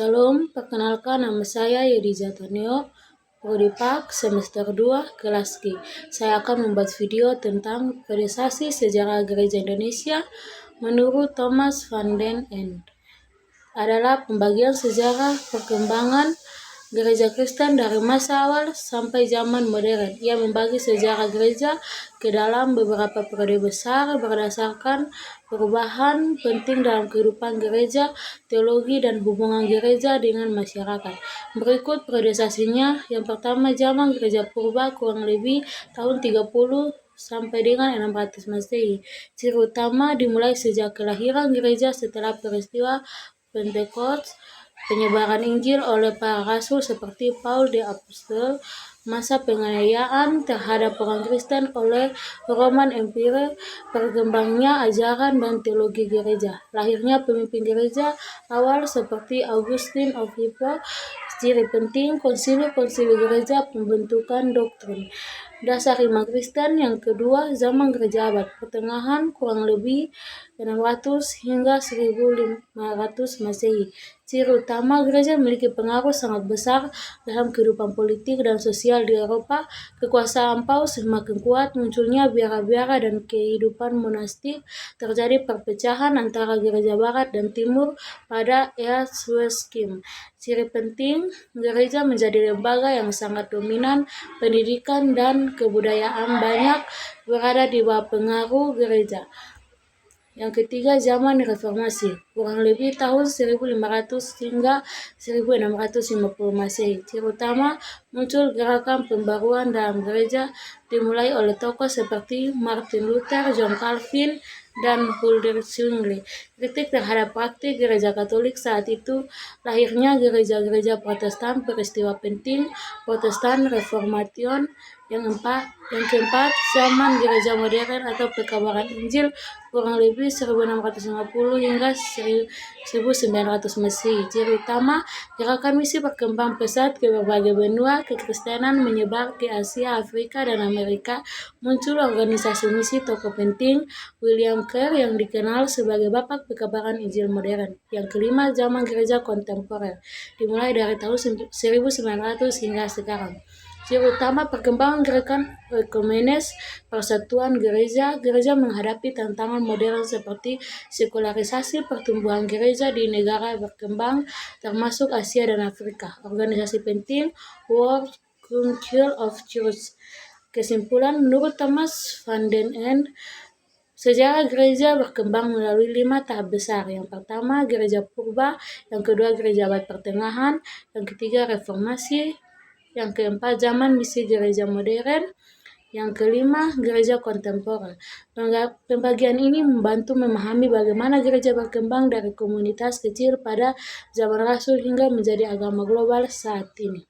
Shalom, perkenalkan nama saya Yedi Jatoneo, Prodi Pak, semester 2, kelas G. Saya akan membuat video tentang periodisasi sejarah gereja Indonesia menurut Thomas van den End. Adalah pembagian sejarah perkembangan gereja Kristen dari masa awal sampai zaman modern. Ia membagi sejarah gereja ke dalam beberapa periode besar berdasarkan perubahan penting dalam kehidupan gereja, teologi, dan hubungan gereja dengan masyarakat. Berikut periodisasinya. Yang pertama, zaman gereja purba kurang lebih tahun 30 sampai dengan 600 Masehi. Ciri utama dimulai sejak kelahiran gereja setelah peristiwa Pentekost, penyebaran Injil oleh para rasul seperti Paul the Apostle, masa penganiayaan terhadap orang Kristen oleh Roman Empire, berkembangnya ajaran dan teologi gereja, lahirnya pemimpin gereja awal seperti Augustine of Hippo. Ciri penting konsili-konsili gereja, pembentukan doktrin dasar iman Kristen. Yang kedua, zaman gereja abad pertengahan kurang lebih 600 hingga 1500 Masehi. Ciri utama, gereja memiliki pengaruh sangat besar dalam kehidupan politik dan sosial di Eropa. Kekuasaan Paus semakin kuat, munculnya biara-biara dan kehidupan monastik. Terjadi perpecahan antara gereja barat dan timur pada Erzgebirge. Ciri penting, gereja menjadi lembaga yang sangat dominan, pendidikan dan kebudayaan banyak berada di bawah pengaruh gereja. Yang ketiga, zaman reformasi, kurang lebih tahun 1500 hingga 1650 Masehi. Ciri utama, muncul gerakan pembaruan dalam gereja, dimulai oleh tokoh seperti Martin Luther, John Calvin, dan Huldrych Zwingli. Kritik terhadap praktik gereja Katolik saat itu, lahirnya gereja-gereja Protestan, peristiwa penting, Protestan Reformation. Yang keempat, zaman gereja modern atau pekabaran Injil, kurang lebih 1650 hingga 1900 Masehi. Ciri utama, gerakan misi berkembang pesat ke berbagai benua, kekristenan menyebar di Asia, Afrika, dan Amerika. Muncul organisasi misi tokoh penting, William Carey yang dikenal sebagai bapak pekabaran Injil modern. Yang kelima, zaman gereja kontemporer, dimulai dari tahun 1900 hingga sekarang. Ciri utama, perkembangan gerakan ekumenes, persatuan gereja. Gereja menghadapi tantangan modern seperti sekularisasi, pertumbuhan gereja di negara berkembang, termasuk Asia dan Afrika. Organisasi penting, World Council of Churches. Kesimpulan, menurut Thomas van den End, sejarah gereja berkembang melalui 5 tahap besar. Yang pertama, gereja purba. Yang kedua, gereja abad pertengahan. Yang ketiga, reformasi. Yang keempat, zaman misi gereja modern. Yang kelima, gereja kontemporer. Pembagian ini membantu memahami bagaimana gereja berkembang dari komunitas kecil pada zaman rasul hingga menjadi agama global saat ini.